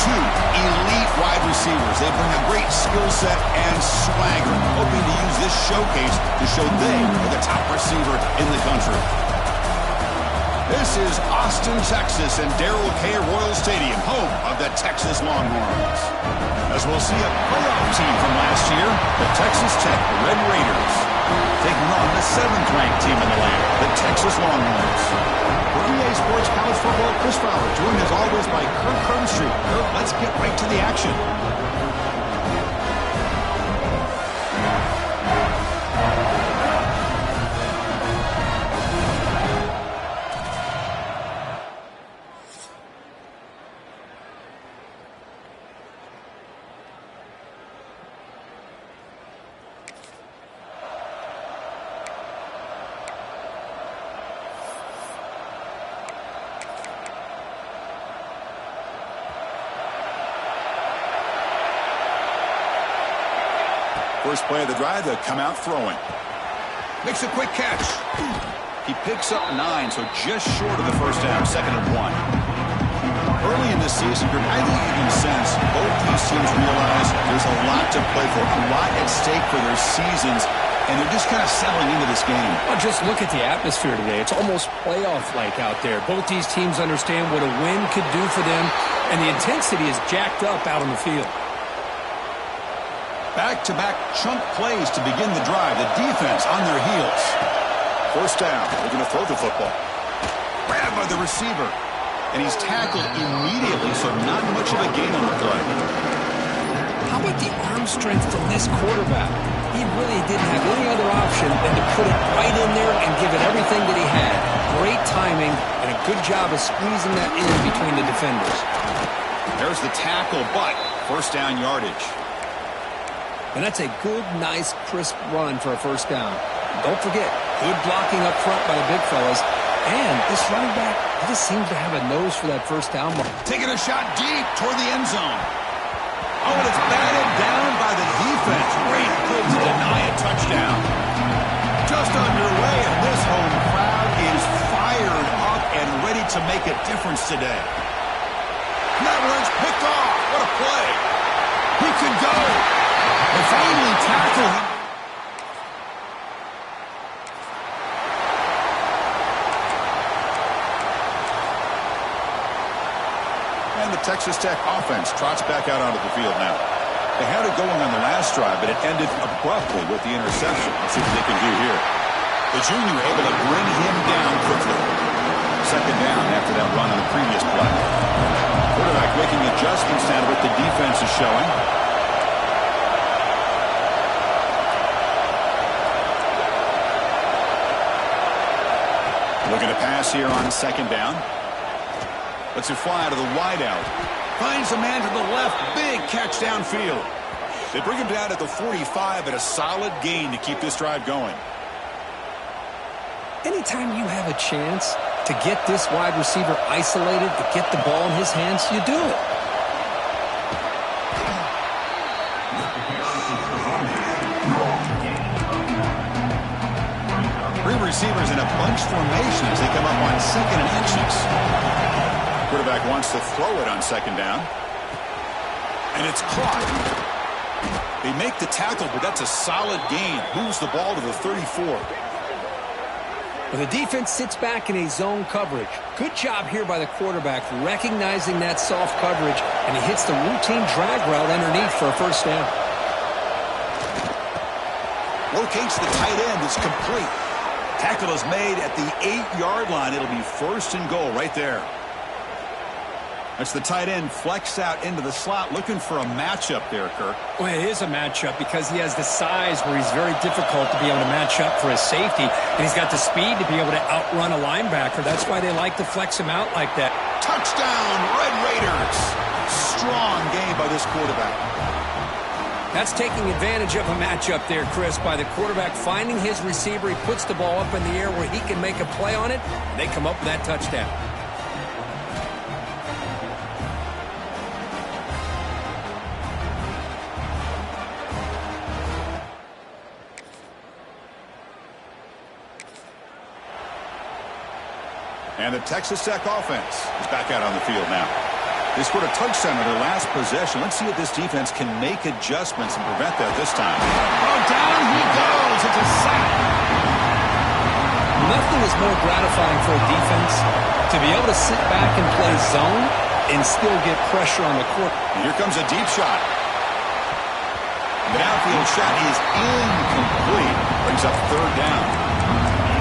two elite wide receivers. They bring a great skill set and swagger, hoping to use this showcase to show they are the top receiver in the country. This is Austin, Texas, and Darrell K. Royal Stadium, home of the Texas Longhorns. As we'll see a playoff team from last year, the Texas Tech Red Raiders, taking on the 7th-ranked team in the land, the Texas Longhorns. For EA Sports College Football, Chris Fowler, joined as always by Kirk Cronstreet. Kirk, let's get right to the action. First play of the drive, they'll come out throwing. Makes a quick catch. He picks up 9, so just short of the first down, 2nd and 1. Early in the season, I think you can sense both these teams realize there's a lot to play for, a lot at stake for their seasons, and they're just kind of settling into this game. Well, just look at the atmosphere today. It's almost playoff-like out there. Both these teams understand what a win could do for them, and the intensity is jacked up out on the field. Back-to-back chunk plays to begin the drive. The defense on their heels. First down. They're going to throw the football. Grabbed by the receiver. And he's tackled immediately, so not much of a gain on the play. How about the arm strength from this quarterback? He really didn't have any other option than to put it right in there and give it everything that he had. Great timing and a good job of squeezing that in between the defenders. There's the tackle, but first down yardage. And that's a good, nice, crisp run for a first down. Don't forget, good blocking up front by the big fellas. And this running back, he just seems to have a nose for that first down mark. Taking a shot deep toward the end zone. Oh, and it's batted down by the defense. Great play to deny a touchdown. Just underway, and this home crowd is fired up and ready to make a difference today. That one's picked off. What a play. He can go. They finally tackle him. And the Texas Tech offense trots back out onto the field now. They had it going on the last drive, but it ended abruptly with the interception. Let's see what they can do here. The junior able to bring him down quickly. 2nd down after that run on the previous play. Quarterback making adjustments now to what the defense is showing. Looking to pass here on 2nd down. Lets it fly out of the wideout. Finds a man to the left. Big catch downfield. They bring him down at the 45, but a solid gain to keep this drive going. Anytime you have a chance to get this wide receiver isolated, to get the ball in his hands, you do it. Receivers in a bunch formation as they come up on 2nd and inches. Quarterback wants to throw it on 2nd down. And it's caught. They make the tackle, but that's a solid gain. Moves the ball to the 34. Well, the defense sits back in a zone coverage. Good job here by the quarterback recognizing that soft coverage, and he hits the routine drag route underneath for a first down. Locates the tight end. It's complete. Tackle is made at the 8-yard line. It'll be 1st and goal right there. That's the tight end flexed out into the slot, looking for a matchup there, Kirk. Well, it is a matchup because he has the size where he's very difficult to be able to match up for his safety, and he's got the speed to be able to outrun a linebacker. That's why they like to flex him out like that. Touchdown, Red Raiders. Strong game by this quarterback. That's taking advantage of a matchup there, Chris, by the quarterback finding his receiver. He puts the ball up in the air where he can make a play on it, and they come up with that touchdown. And the Texas Tech offense is back out on the field now. They scored a touchdown on their last possession. Let's see if this defense can make adjustments and prevent that this time. Oh, down he goes. It's a sack. Nothing is more gratifying for a defense to be able to sit back and play zone and still get pressure on the court. And here comes a deep shot. The downfield shot is incomplete. Brings up third down.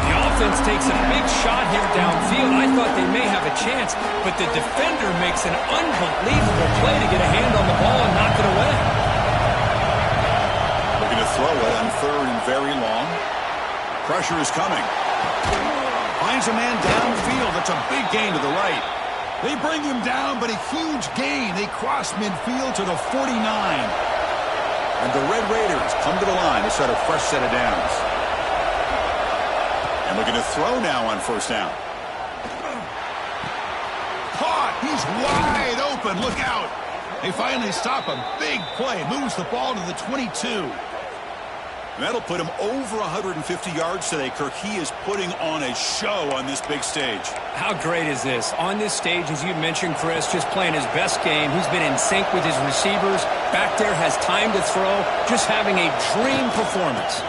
The offense takes a big shot here downfield. I thought they may have a chance, but the defender makes an unbelievable play to get a hand on the ball and knock it away. Looking to throw it on third and very long. Pressure is coming. Finds a man downfield. That's a big gain to the right. They bring him down, but a huge gain. They cross midfield to the 49. And the Red Raiders come to the line to start a fresh set of downs. And looking to throw now on first down. Caught. He's wide open. Look out. They finally stop him. Big play. Moves the ball to the 22. And that'll put him over 150 yards today, Kirk. He is putting on a show on this big stage. How great is this? On this stage, as you mentioned, Chris, just playing his best game. He's been in sync with his receivers. Back there, has time to throw. Just having a dream performance.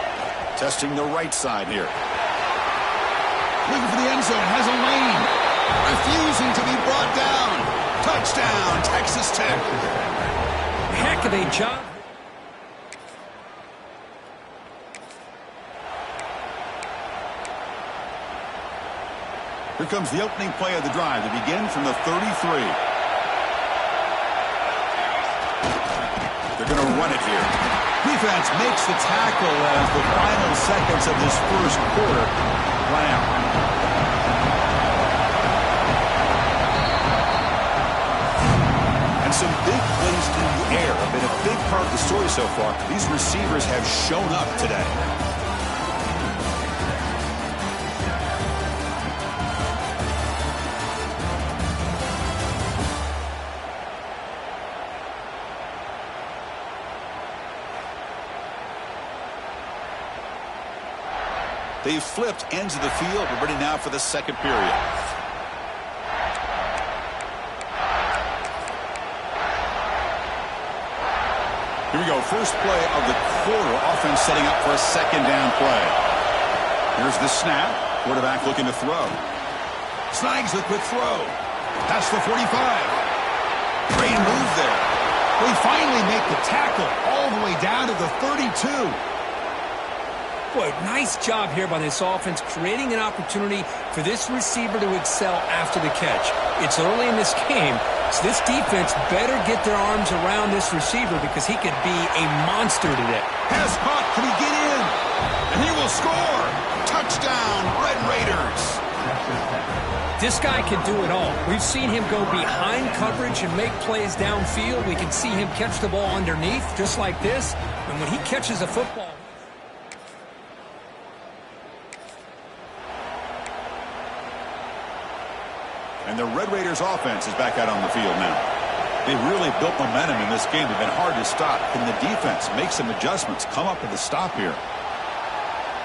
Testing the right side here. Looking for the end zone. Has a lane. Refusing to be brought down. Touchdown, Texas Tech. Heck of a job. Here comes the opening play of the drive. They begin from the 33. They're going to run it here. Defense makes the tackle as the final seconds of this first quarter run out. And some big plays in the air have been a big part of the story so far. These receivers have shown up today. They've flipped ends of the field. We're ready now for the second period. Here we go. First play of the quarter. Offense setting up for a second down play. Here's the snap. Quarterback looking to throw. Snags the quick throw. That's the 45. Great move there. They finally make the tackle all the way down to the 32. Boy, nice job here by this offense, creating an opportunity for this receiver to excel after the catch. It's early in this game, so this defense better get their arms around this receiver because he could be a monster today. Pass caught. Can he get in? And he will score. Touchdown, Red Raiders. This guy can do it all. We've seen him go behind coverage and make plays downfield. We can see him catch the ball underneath just like this. And when he catches a football... And the Red Raiders offense is back out on the field now. They've really built momentum in this game. They've been hard to stop. Can the defense make some adjustments, come up with a stop here?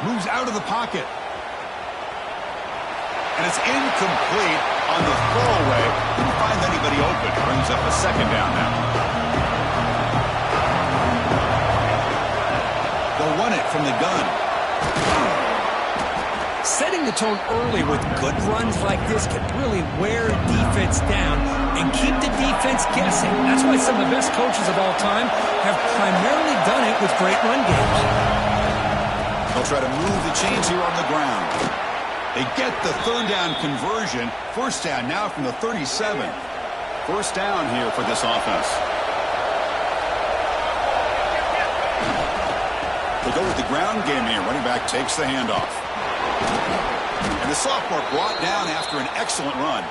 Moves out of the pocket. And it's incomplete on the throwaway. Didn't find anybody open. Brings up a second down now. They'll run it from the gun. Setting the tone early with good runs like this can really wear defense down and keep the defense guessing. That's why some of the best coaches of all time have primarily done it with great run games. They'll try to move the chains here on the ground. They get the third down conversion. First down now from the 37. First down here for this offense. They go with the ground game here. Running back takes the handoff. And the sophomore brought down after an excellent run.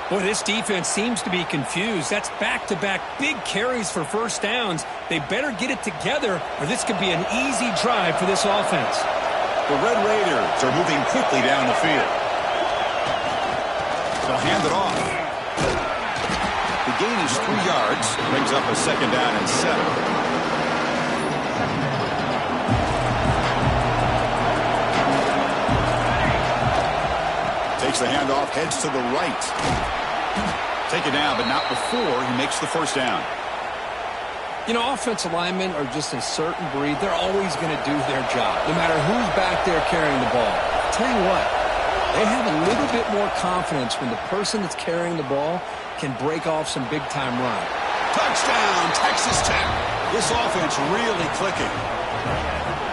Boy, this defense seems to be confused. That's back-to-back big carries for first downs. They better get it together, or this could be an easy drive for this offense. The Red Raiders are moving quickly down the field. They'll hand it off. The gain is 3 yards. Brings up a second down and 7. Takes the handoff, heads to the right. Take it down, but not before he makes the first down. You know, offensive linemen are just a certain breed. They're always going to do their job, no matter who's back there carrying the ball. I'll tell you what, they have a little bit more confidence when the person that's carrying the ball can break off some big-time run. Touchdown, Texas Tech. This offense really clicking.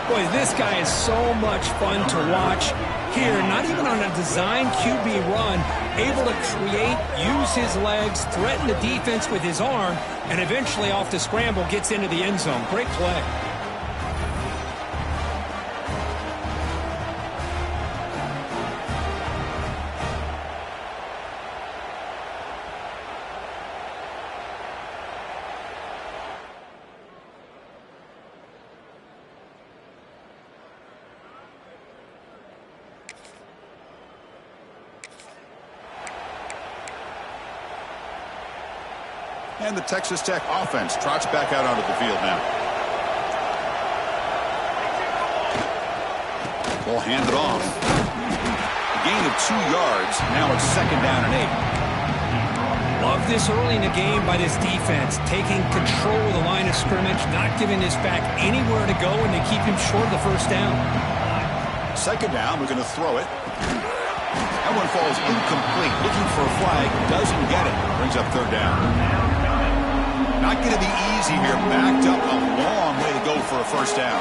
Boy, this guy is so much fun to watch. Here, not even on a design QB run, able to create, use his legs, threaten the defense with his arm, and eventually off the scramble gets into the end zone. Great play. And the Texas Tech offense trots back out onto the field now. Ball handed off. A gain of 2 yards. Now it's 2nd down and 8. Love this early in the game by this defense, taking control of the line of scrimmage, not giving this back anywhere to go, and they keep him short of the first down. 2nd down, we're going to throw it. That one falls incomplete. Looking for a flag, doesn't get it. Brings up 3rd down. Not going to be easy here. Backed up a long way to go for a first down.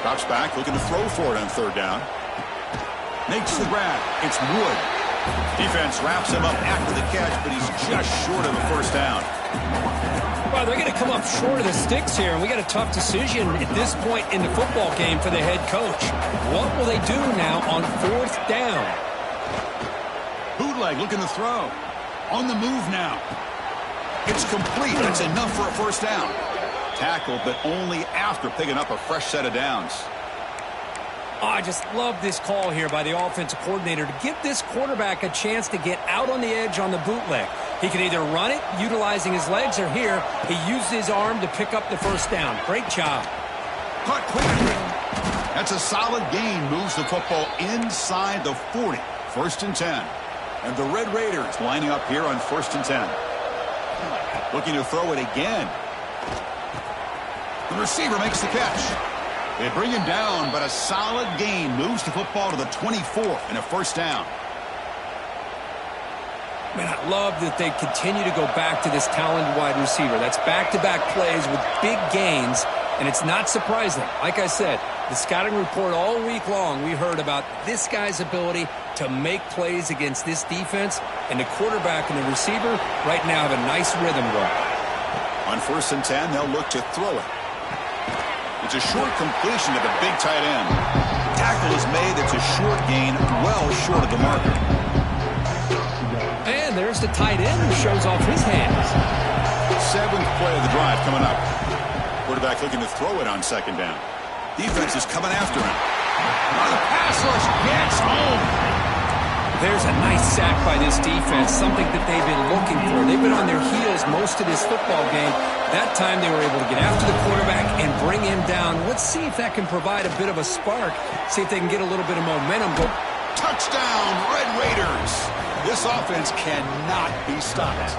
Drops back, looking to throw for it on 3rd down. Makes the grab. It's Wood. Defense wraps him up after the catch, but he's just short of the first down. Well, they're going to come up short of the sticks here, and we got a tough decision at this point in the football game for the head coach. What will they do now on 4th down? Bootleg looking to throw. On the move now. It's complete. That's enough for a first down. Tackled, but only after picking up a fresh set of downs. Oh, I just love this call here by the offensive coordinator to give this quarterback a chance to get out on the edge on the bootleg. He can either run it, utilizing his legs, or here, he used his arm to pick up the first down. Great job. Caught quickly. That's a solid gain. Moves the football inside the 40. 1st and 10. And the Red Raiders lining up here on 1st and 10. Looking to throw it again. The receiver makes the catch. They bring him down, but a solid gain moves the football to the 24 and a first down. Man, I love that they continue to go back to this talented wide receiver. That's back-to-back plays with big gains, and it's not surprising. Like I said, the scouting report all week long, we heard about this guy's ability to make plays against this defense, and the quarterback and the receiver right now have a nice rhythm going. On 1st and 10, they'll look to throw it. It's a short completion to the big tight end. Tackle is made. It's a short gain, well short of the marker. And there's the tight end who shows off his hands. 7th play of the drive coming up. Quarterback looking to throw it on 2nd down. Defense is coming after him. The pass rush gets home. There's a nice sack by this defense, something that they've been looking for. They've been on their heels most of this football game. That time they were able to get after the quarterback and bring him down. Let's see if that can provide a bit of a spark, see if they can get a little bit of momentum. Touchdown, Red Raiders. This offense cannot be stopped.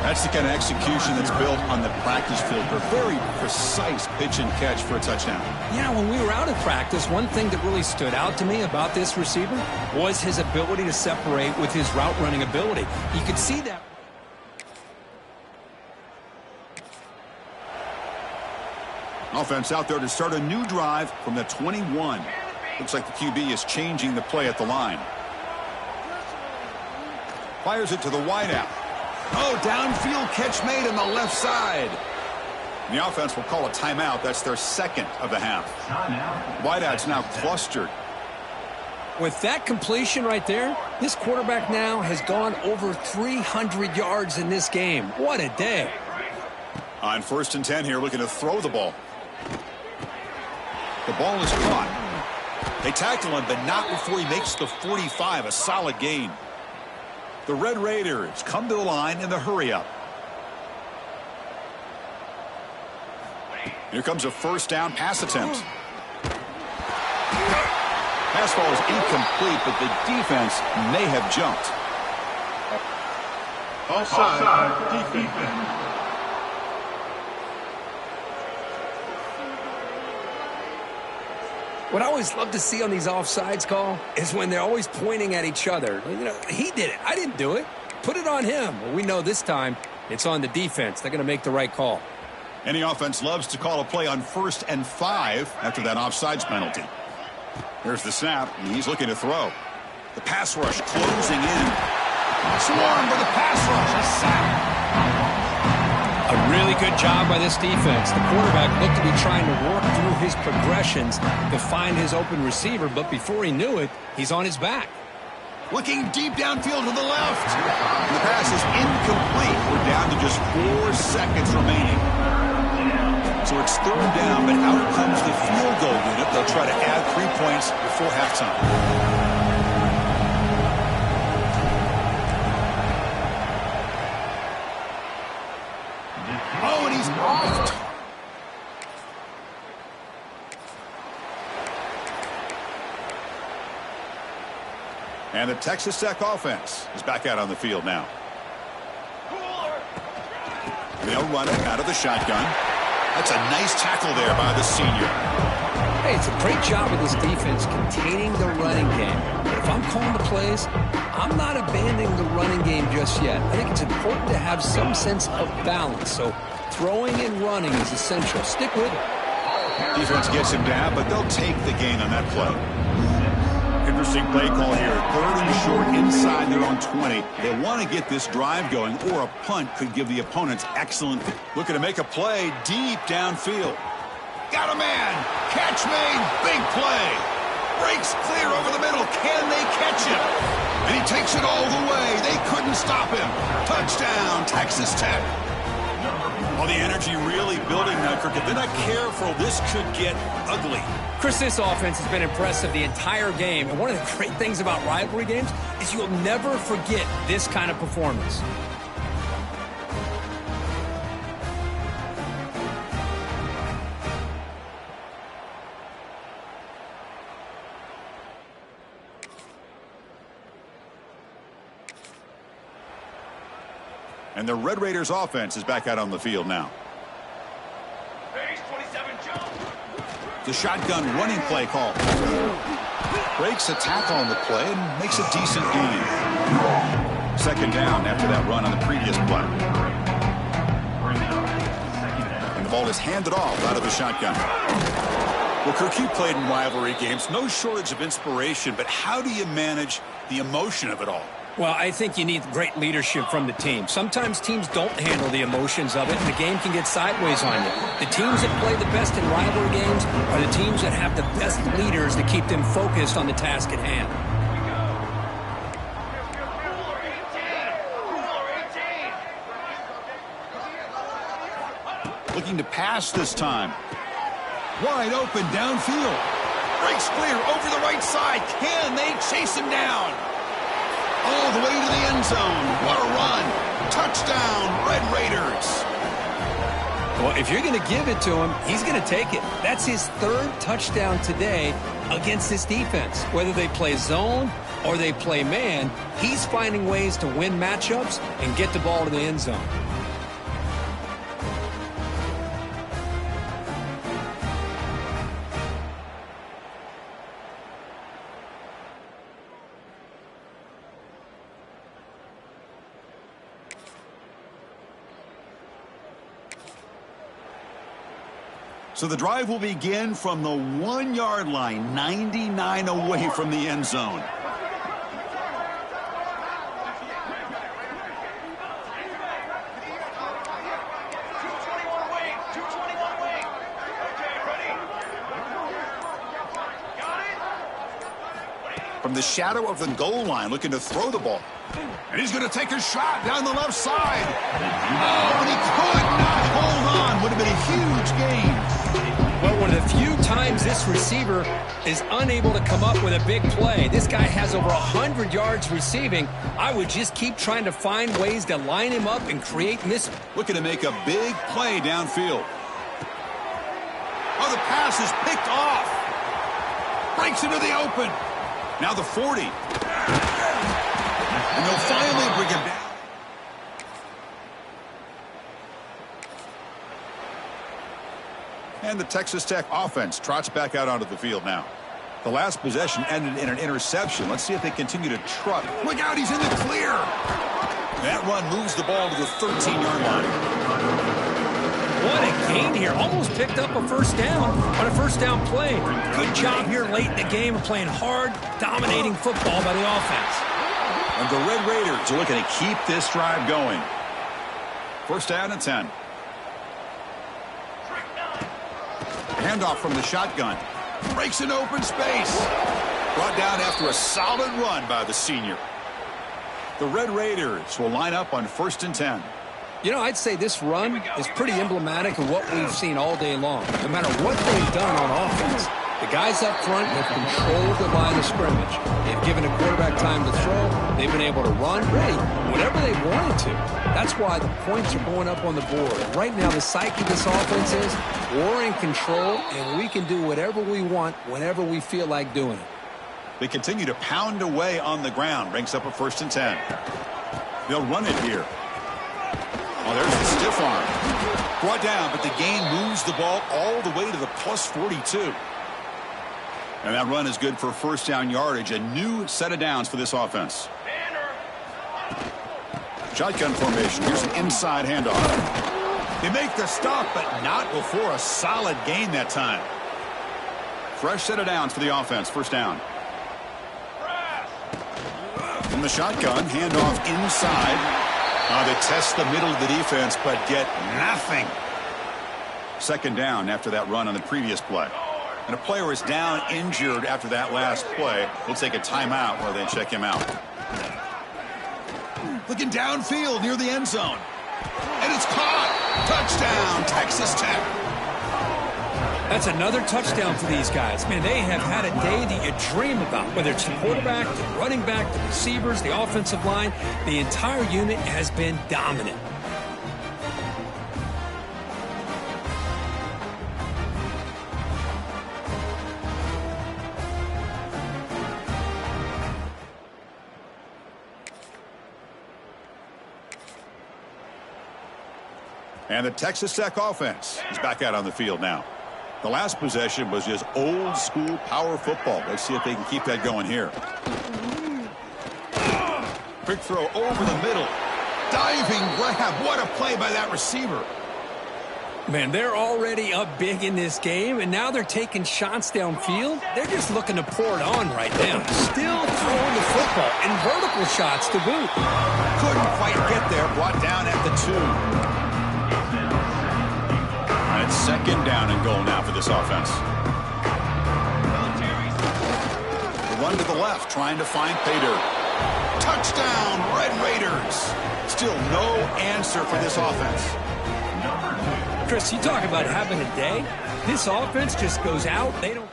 That's the kind of execution that's built on the practice field. A very precise pitch and catch for a touchdown. Yeah, when we were out of practice, one thing that really stood out to me about this receiver was his ability to separate with his route running ability. You could see that. Offense out there to start a new drive from the 21. Looks like the QB is changing the play at the line. Fires it to the wideout. Oh, downfield catch made on the left side. And the offense will call a timeout. That's their 2nd of the half. Wideout's now clustered. With that completion right there, this quarterback now has gone over 300 yards in this game. What a day. On 1st and 10 here, looking to throw the ball. The ball is caught. They tackle him, but not before he makes the 45. A solid gain. The Red Raiders come to the line in the hurry-up. Here comes a first down pass attempt. Pass ball is incomplete, but the defense may have jumped. Offside defense. What I always love to see on these offsides call is when they're always pointing at each other. You know, he did it. I didn't do it. Put it on him. Well, we know this time it's on the defense. They're going to make the right call. Any offense loves to call a play on 1st and 5 after that offsides penalty. Here's the snap. He's looking to throw. The pass rush closing in. Swarm for the pass rush. A sack. A really good job by this defense. The quarterback looked to be trying to work through his progressions to find his open receiver, but before he knew it, he's on his back. Looking deep downfield to the left. The pass is incomplete. We're down to just 4 seconds remaining. So it's 3rd down, but out comes the field goal unit. They'll try to add 3 points before halftime. Oh, and he's off. And the Texas Tech offense is back out on the field now. They'll run it out of the shotgun. That's a nice tackle there by the senior. Hey, it's a great job of this defense containing the running game. But if I'm calling the plays, I'm not abandoning the running game just yet. I think it's important to have some sense of balance. So throwing and running is essential. Stick with it. Defense gets him down, but they'll take the gain on that play. Interesting play call here. 3rd and short inside their own 20. They want to get this drive going, or a punt could give the opponents excellent. Looking to make a play deep downfield. Got a man. Catch made. Big play. Breaks clear over the middle. Can they catch him? And he takes it all the way. They couldn't stop him. Touchdown, Texas Tech. Well, the energy really building now, Kirk. If they're not careful, this could get ugly. Chris, this offense has been impressive the entire game. And one of the great things about rivalry games is you'll never forget this kind of performance. And the Red Raiders offense is back out on the field now. The shotgun running play call. Breaks a tackle on the play and makes a decent gain. 2nd down after that run on the previous play. And the ball is handed off out of the shotgun. Well, Kirk, you played in rivalry games. No shortage of inspiration, but how do you manage the emotion of it all? Well, I think you need great leadership from the team. Sometimes teams don't handle the emotions of it, and the game can get sideways on you. The teams that play the best in rivalry games are the teams that have the best leaders to keep them focused on the task at hand. Looking to pass this time. Wide open downfield. Breaks clear over the right side. Can they chase him down? All the way to the end zone. What a run. Touchdown, Red Raiders. Well, if you're going to give it to him, he's going to take it. That's his 3rd touchdown today against this defense. Whether they play zone or they play man, he's finding ways to win matchups and get the ball to the end zone. So the drive will begin from the 1-yard line, 99 away from the end zone. From the shadow of the goal line, looking to throw the ball. And he's going to take a shot down the left side. Oh, and he could not hold on. Would have been a huge gain. Well, one of the few times this receiver is unable to come up with a big play. This guy has over 100 yards receiving. I would just keep trying to find ways to line him up and create miss. Looking to make a big play downfield. Oh, the pass is picked off. Breaks into the open. Now the 40. And they'll finally bring him down. And the Texas Tech offense trots back out onto the field now. The last possession ended in an interception. Let's see if they continue to trot. Look out, he's in the clear. That run moves the ball to the 13-yard line. What a gain here. Almost picked up a first down on a first down play. Good job here late in the game of playing hard, dominating football by the offense. And the Red Raiders are looking to keep this drive going. First down and 10. Handoff from the shotgun. Breaks an open space. Brought down after a solid run by the senior. The Red Raiders will line up on first and 10. You know, I'd say this run is pretty emblematic of what we've seen all day long. No matter what they've done on offense, the guys up front have controlled the line of scrimmage. They've given a quarterback time to throw. They've been able to run, really, whatever they wanted to. That's why the points are going up on the board. Right now, the psyche of this offense is we're in control, and we can do whatever we want whenever we feel like doing it. They continue to pound away on the ground. Brings up a first and 10. They'll run it here. Oh, there's the stiff arm. Brought down, but the gain moves the ball all the way to the plus 42. And that run is good for first down yardage. A new set of downs for this offense. Shotgun formation. Here's an inside handoff. They make the stop, but not before a solid gain that time. Fresh set of downs for the offense. First down. From the shotgun, handoff inside. They test the middle of the defense, but get nothing. Second down after that run on the previous play. And a player is down injured after that last play. We'll take a timeout while they check him out. Looking downfield near the end zone. And it's caught. Touchdown, Texas Tech. That's another touchdown for these guys. Man, they have had a day that you dream about, whether it's the quarterback, the running back, the receivers, the offensive line. The entire unit has been dominant. And the Texas Tech offense is back out on the field now. The last possession was just old-school power football. Let's see if they can keep that going here. Quick throw over the middle. Diving grab. What a play by that receiver. Man, they're already up big in this game, and now they're taking shots downfield. They're just looking to pour it on right now. Still throwing the football, and vertical shots to boot. Couldn't quite get there. Brought down at the 2. It's second down and goal now for this offense. The run to the left, trying to find Pater. Touchdown, Red Raiders. Still no answer for this offense. Chris, you talk about having a day. This offense just goes out. They don't.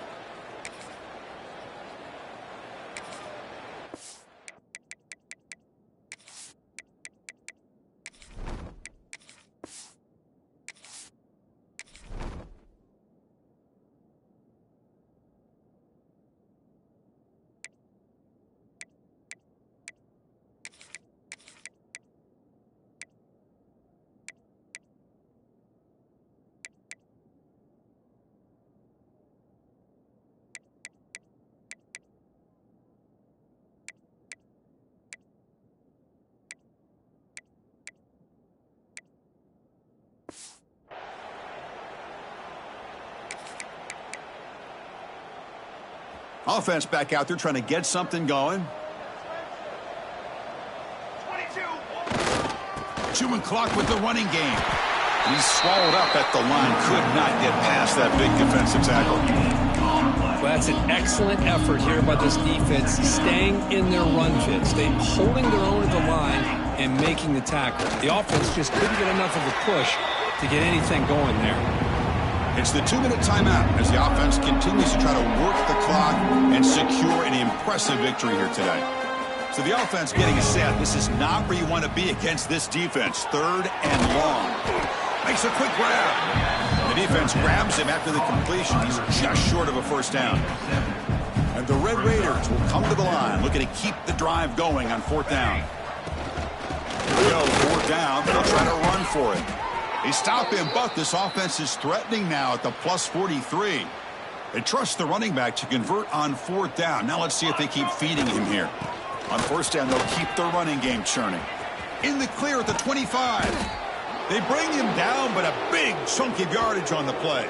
Offense back out there trying to get something going. 2 clock with the running game. He's swallowed up at the line. Could not get past that big defensive tackle. Well, that's an excellent effort here by this defense, staying in their run fits. They holding their own at the line and making the tackle. The offense just couldn't get enough of a push to get anything going there. It's the 2-minute timeout as the offense continues to try to work the clock and secure an impressive victory here today. So the offense getting set. This is not where you want to be against this defense. Third and long. Makes a quick grab. The defense grabs him after the completion. He's just short of a first down. And the Red Raiders will come to the line, looking to keep the drive going on fourth down. Here we go, fourth down. They'll try to run for it. They stop him, but this offense is threatening now at the plus 43. They trust the running back to convert on 4th down. Now let's see if they keep feeding him here. On 1st down, they'll keep their running game churning. In the clear at the 25. They bring him down, but a big chunk of yardage on the play.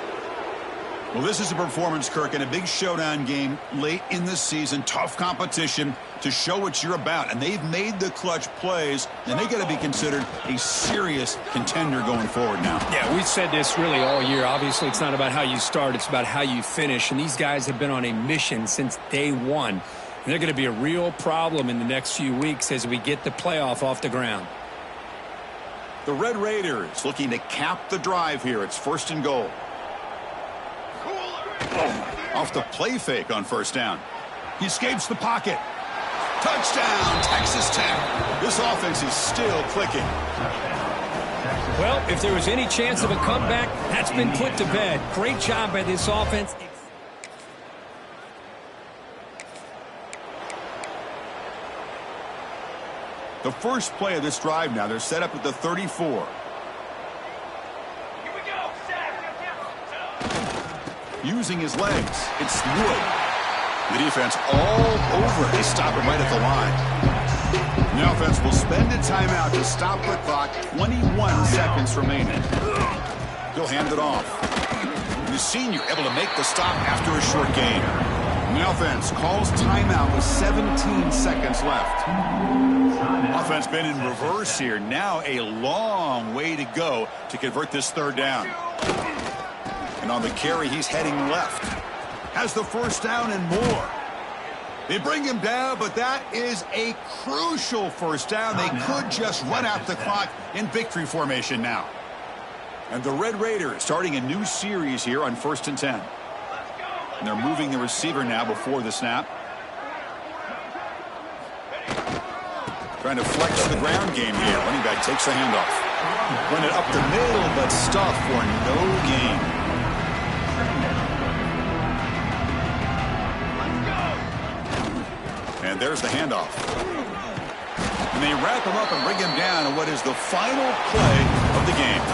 Well, this is a performance, Kirk, in a big showdown game late in the season. Tough competition to show what you're about. And they've made the clutch plays, and they got to be considered a serious contender going forward now. Yeah, we've said this really all year. Obviously, it's not about how you start. It's about how you finish. And these guys have been on a mission since day one. And they're going to be a real problem in the next few weeks as we get the playoff off the ground. The Red Raiders looking to cap the drive here. It's 1st and goal. Off the play fake on 1st down. He escapes the pocket. Touchdown, Texas Tech. This offense is still clicking. Well, if there was any chance of a comeback, that's been put to bed. Great job by this offense. The first play of this drive now, they're set up at the 34. Using his legs, it's Wood. The defense all over it. They stop him right at the line. The offense will spend a timeout to stop the clock. 21 seconds remaining. He'll hand it off. The senior able to make the stop after a short gain. The offense calls timeout with 17 seconds left. Offense been in reverse here. Now a long way to go to convert this 3rd down. And on the carry, he's heading left. Has the 1st down and more. They bring him down, but that is a crucial 1st down. They could just run out the clock in victory formation now. And the Red Raiders starting a new series here on 1st and 10. And they're moving the receiver now before the snap. Trying to flex the ground game here. Running back takes the handoff. Run it up the middle, but stuff for no gain. And there's the handoff. And they wrap him up and bring him down in what is the final play of the game.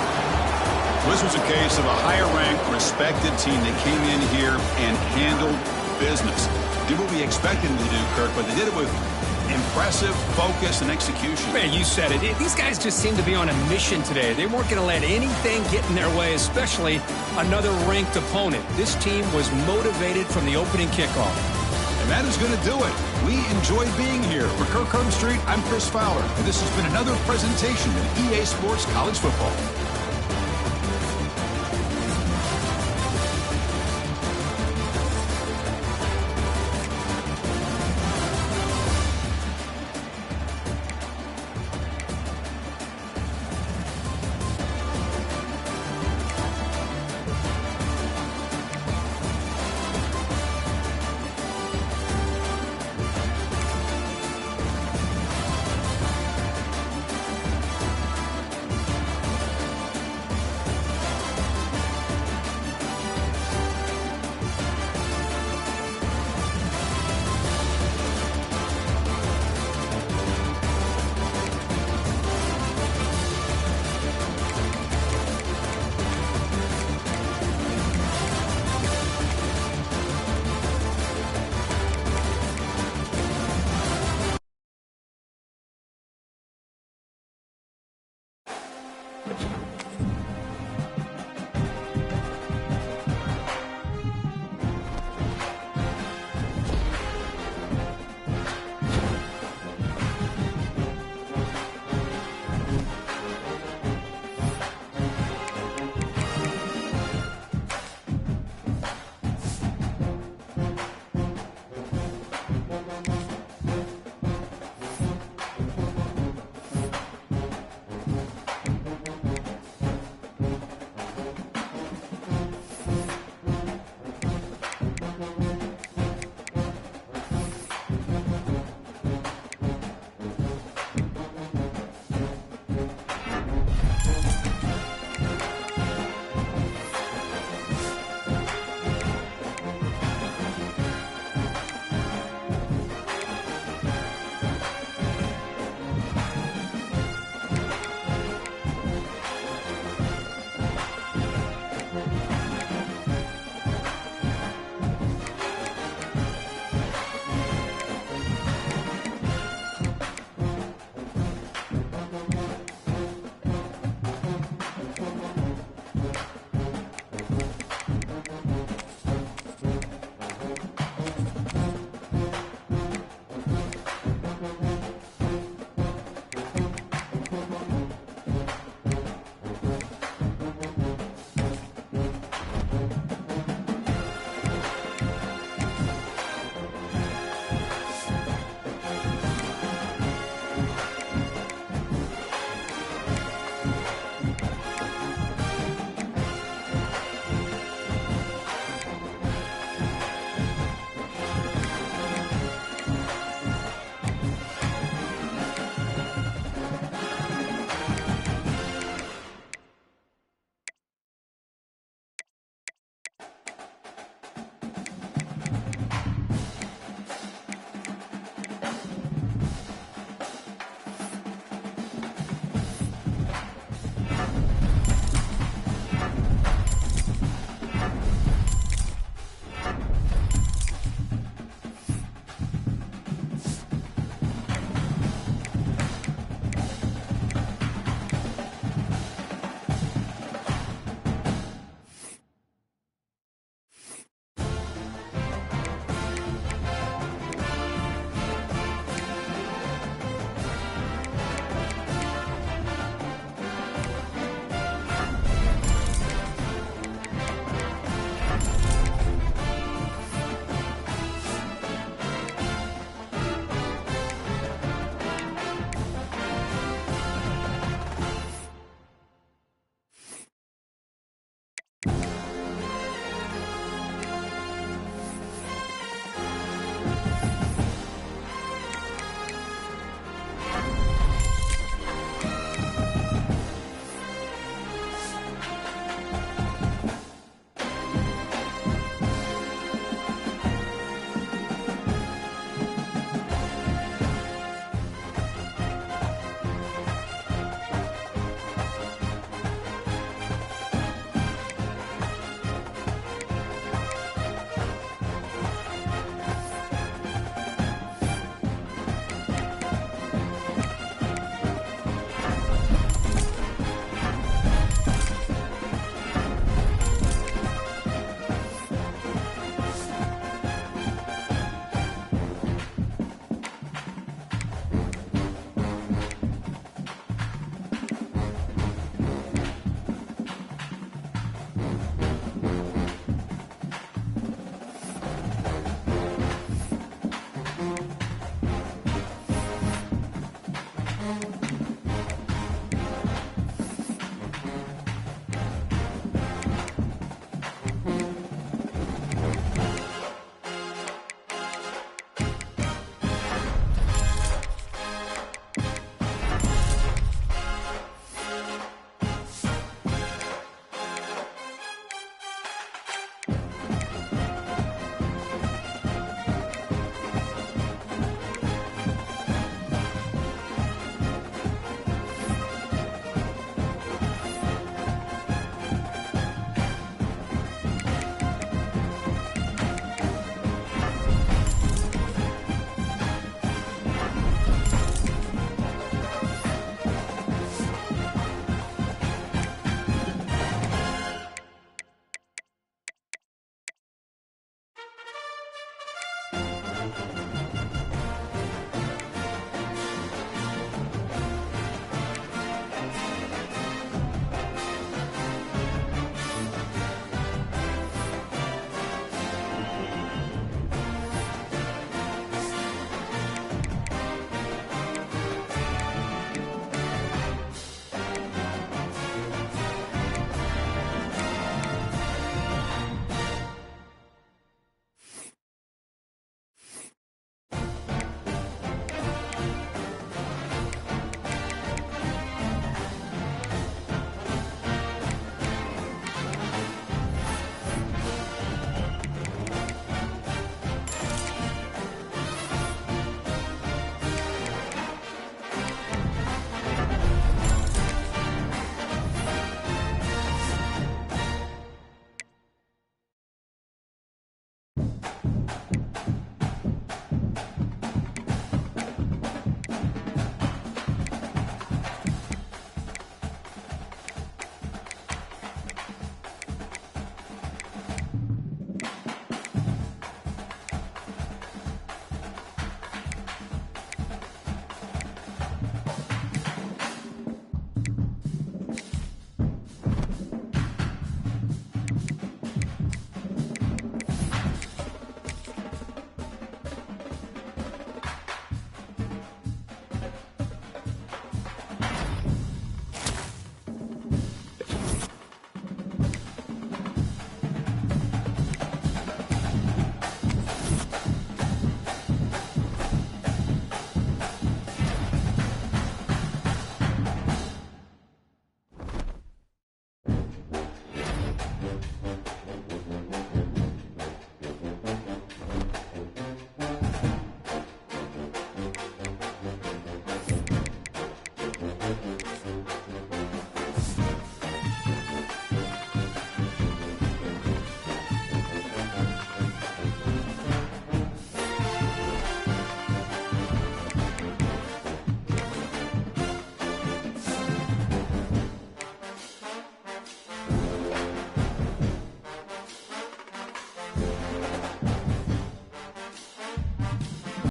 This was a case of a higher-ranked, respected team that came in here and handled business. Did what we expected them to do, Kirk, but they did it with impressive focus and execution. Man, you said it. These guys just seem to be on a mission today. They weren't going to let anything get in their way, especially another ranked opponent. This team was motivated from the opening kickoff. And that is going to do it. We enjoy being here. For Kirk Herbstreit, I'm Chris Fowler, and this has been another presentation of EA Sports College Football.